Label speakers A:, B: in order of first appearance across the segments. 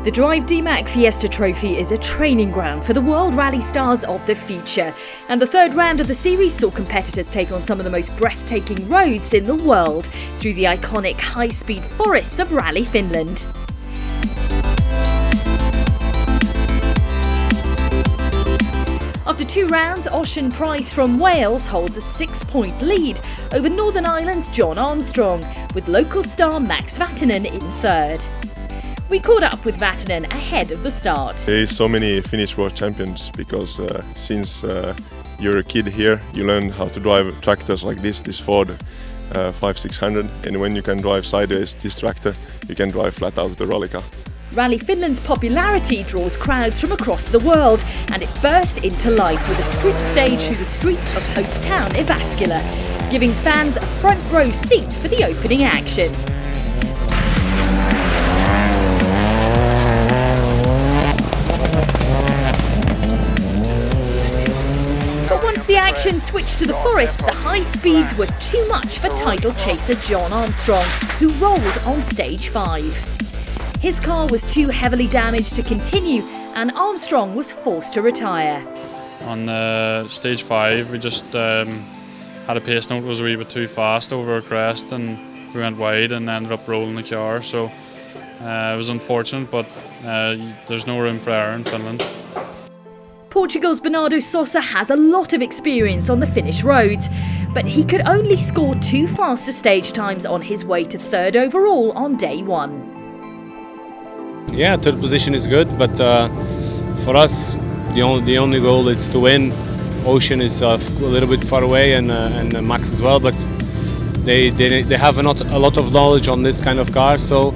A: The Drive DMACK Fiesta Trophy is a training ground for the World Rally stars of the future, and the third round of the series saw competitors take on some of the most breathtaking roads in the world through the iconic high-speed forests of Rally Finland. After 2 rounds, Ocean Price from Wales holds a 6-point lead over Northern Ireland's John Armstrong, with local star Max Vatanen in third. We caught up with Vatanen ahead of the start.
B: There are so many Finnish world champions because since you're a kid here, you learn how to drive tractors like this Ford 5600, and when you can drive sideways this tractor, you can drive flat out the rally car.
A: Rally Finland's popularity draws crowds from across the world, and it burst into life with a street stage through the streets of host town Jyväskylä, giving fans a front row seat for the opening action. But once the action switched to the forest, the high speeds were too much for title chaser John Armstrong, who rolled on stage 5. His car was too heavily damaged to continue, and Armstrong was forced to retire.
C: On stage 5, we just had a pace note that was a wee bit too fast over a crest, and we went wide and ended up rolling the car. So it was unfortunate, but there's no room for error in Finland.
A: Portugal's Bernardo Sosa has a lot of experience on the Finnish roads, but he could only score 2 faster stage times on his way to 3rd overall on day 1.
D: Yeah, 3rd position is good, but for us, the only goal is to win. Ocean is a little bit far away, and Max as well, but they have not a lot of knowledge on this kind of car. So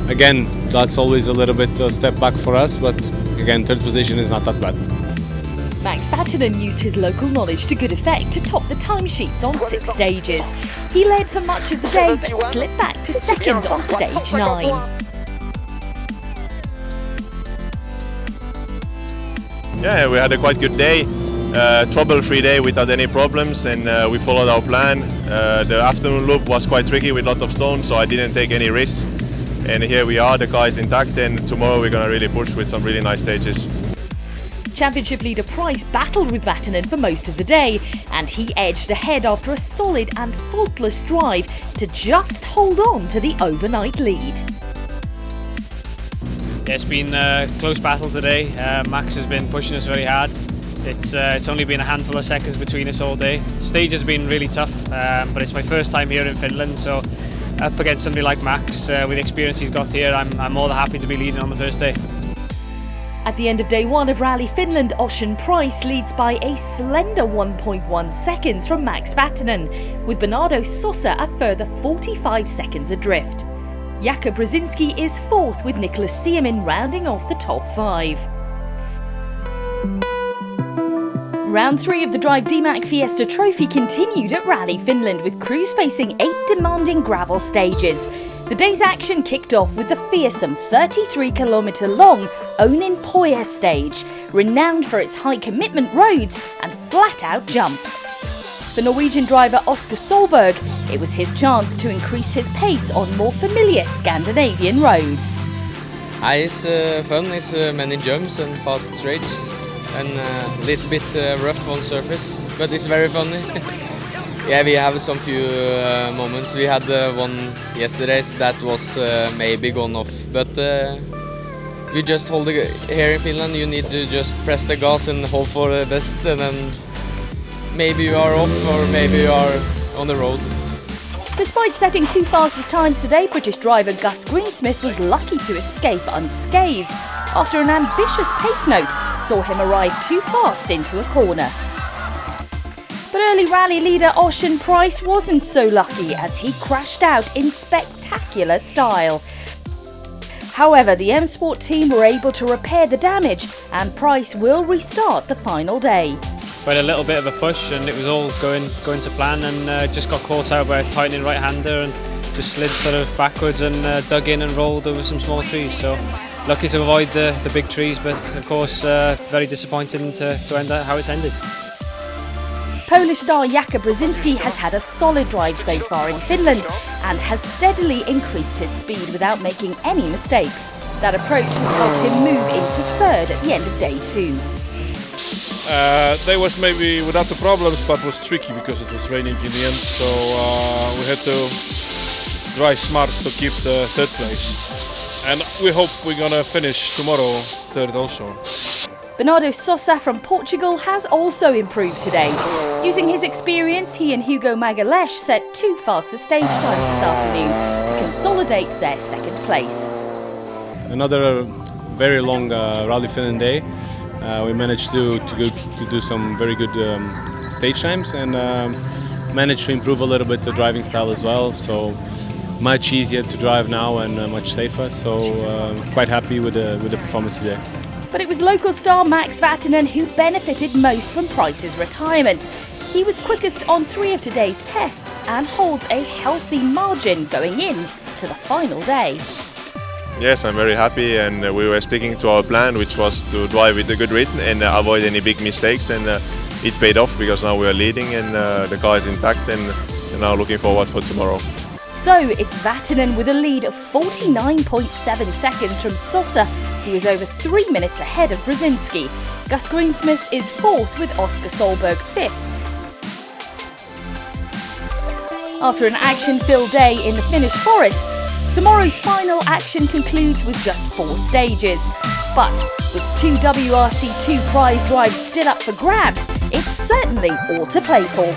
D: again, that's always a little bit a step back for us. But again, 3rd position is not that bad.
A: Max Vatanen used his local knowledge to good effect to top the timesheets on 6 stages. He led for much of the day, but slipped back to 2nd on stage 9.
B: Yeah, we had a quite good day, trouble-free day without any problems, and we followed our plan. The afternoon loop was quite tricky with a lot of stones, so I didn't take any risks. And here we are, the car is intact, and tomorrow we're going to really push with some really nice stages.
A: Championship leader Price battled with Vatanen for most of the day, and he edged ahead after a solid and faultless drive to just hold on to the overnight lead.
E: It's been a close battle today. Max has been pushing us very hard. It's only been a handful of seconds between us all day. Stage has been really tough, but it's my first time here in Finland, so up against somebody like Max, with the experience he's got here, I'm more than happy to be leading on the first day.
A: At the end of day 1 of Rally Finland, Ocean Price leads by a slender 1.1 seconds from Max Vatanen, with Bernardo Sosa a further 45 seconds adrift. Jakub Brzezinski is 4th, with Nicholas Siemen rounding off the top 5. Round 3 of the Drive DMACK Fiesta Trophy continued at Rally Finland, with crews facing 8 demanding gravel stages. The day's action kicked off with the fearsome 33-kilometre-long Oninpoja stage, renowned for its high-commitment roads and flat-out jumps. For Norwegian driver Oscar Solberg, it was his chance to increase his pace on more familiar Scandinavian roads.
F: It's fun, it's many jumps and fast straights and a little bit rough on surface, but it's very funny. Yeah, we have some few moments. We had one yesterday that was maybe gone off, but you just hold the, here in Finland you need to just press the gas and hope for the best, and then maybe you are off or maybe you are on the road.
A: Despite setting 2 fastest times today, British driver Gus Greensmith was lucky to escape unscathed after an ambitious pace note saw him arrive too fast into a corner. But early rally leader Ocean Price wasn't so lucky, as he crashed out in spectacular style. However, the M Sport team were able to repair the damage, and Price will restart the final day.
E: We had a little bit of a push and it was all going to plan, and just got caught out by a tightening right-hander and just slid sort of backwards and dug in and rolled over some small trees. So lucky to avoid the big trees, but of course very disappointing to end that how it's ended.
A: Polish star Jakub Brzezinski has had a solid drive so far in Finland and has steadily increased his speed without making any mistakes. That approach has helped him move into third at the end of day 2.
G: They was maybe without the problems, but was tricky because it was raining in the end, so we had to drive smart to keep the third place. And we hope we're gonna finish tomorrow third also.
A: Bernardo Sosa from Portugal has also improved today. Using his experience, he and Hugo Magalhães set 2 faster stage times this afternoon to consolidate their second place.
D: Another very long Rally Finland day. We managed to do some very good stage times and managed to improve a little bit the driving style as well. So much easier to drive now and much safer. So quite happy with the performance today.
A: But it was local star Max Vatanen who benefited most from Price's retirement. He was quickest on 3 of today's tests and holds a healthy margin going in to the final day.
B: Yes, I'm very happy, and we were sticking to our plan, which was to drive with a good rhythm and avoid any big mistakes, and it paid off because now we are leading and the car is intact, and now looking forward for tomorrow.
A: So it's Vatanen with a lead of 49.7 seconds from Sosa, who is over 3 minutes ahead of Brzezinski. Gus Greensmith is 4th with Oscar Solberg 5th. After an action-filled day in the Finnish forests, tomorrow's final action concludes with just 4 stages. But with 2 WRC2 prize drives still up for grabs, it's certainly all to play for.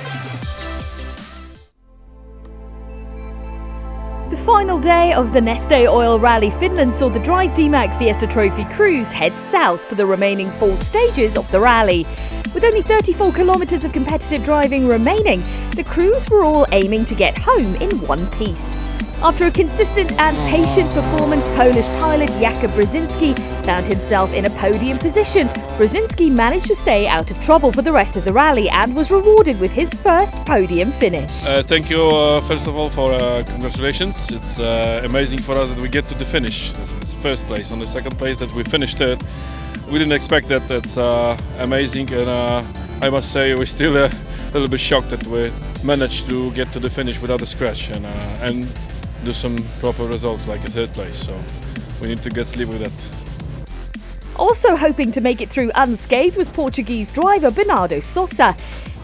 A: The final day of the Neste Oil Rally Finland saw the Drive DMACK Fiesta Trophy Cruise head south for the remaining 4 stages of the rally. With only 34 kilometres of competitive driving remaining, the crews were all aiming to get home in one piece. After a consistent and patient performance, Polish pilot Jakub Brzezinski found himself in a podium position. Brzezinski managed to stay out of trouble for the rest of the rally and was rewarded with his first podium finish.
G: Thank you first of all for congratulations. It's amazing for us that we get to the finish. It's first place. On the second place that we finished third. We didn't expect that. That's amazing, and I must say we're still a little bit shocked that we managed to get to the finish without a scratch and do some proper results like a third place. So we need to get sleep with that.
A: Also hoping to make it through unscathed was Portuguese driver Bernardo Sosa.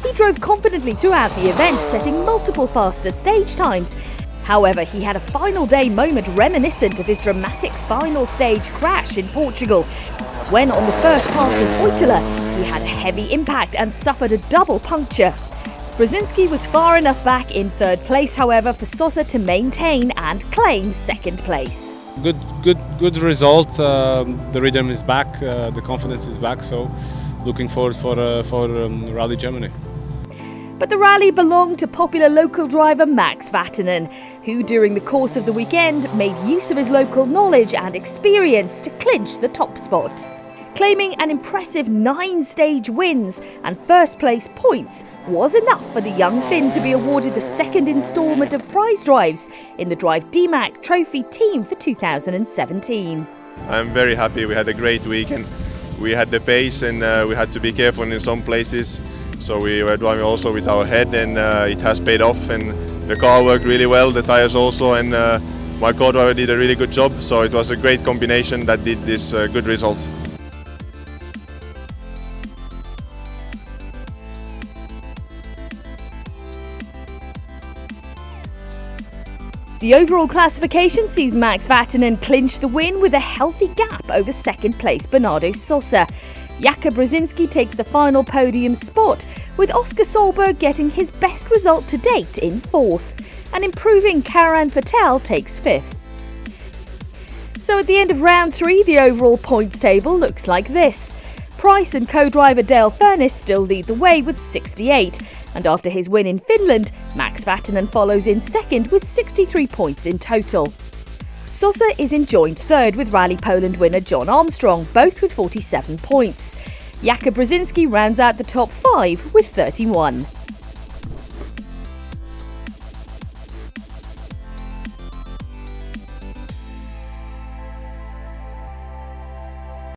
A: He drove confidently throughout the event, setting multiple faster stage times. However, he had a final day moment reminiscent of his dramatic final stage crash in Portugal, when on the first pass of Oitila, he had a heavy impact and suffered a double puncture. Brzezinski was far enough back in third place, however, for Sosa to maintain and claim second place.
D: Good result. The rhythm is back, the confidence is back. So, looking forward for Rally Germany.
A: But the rally belonged to popular local driver Max Vatanen, who during the course of the weekend made use of his local knowledge and experience to clinch the top spot. Claiming an impressive 9 stage wins and first place points was enough for the young Finn to be awarded the second instalment of prize drives in the Drive DMACK Trophy team for 2017.
B: I'm very happy. We had a great week and we had the pace, and we had to be careful in some places. So we were driving also with our head, and it has paid off, and the car worked really well, the tires also, and my co-driver did a really good job. So it was a great combination that did this good result.
A: The overall classification sees Max Vatanen clinch the win with a healthy gap over second place Bernardo Sosa. Jakub Brzezinski takes the final podium spot, with Oscar Solberg getting his best result to date in 4th, and improving Karan Patel takes 5th. So at the end of round 3, the overall points table looks like this. Price and co-driver Dale Furness still lead the way with 68, and after his win in Finland, Max Vatanen follows in second with 63 points in total. Sosa is in joint third with Rally Poland winner John Armstrong, both with 47 points. Jakub Brzezinski rounds out the top 5 with 31.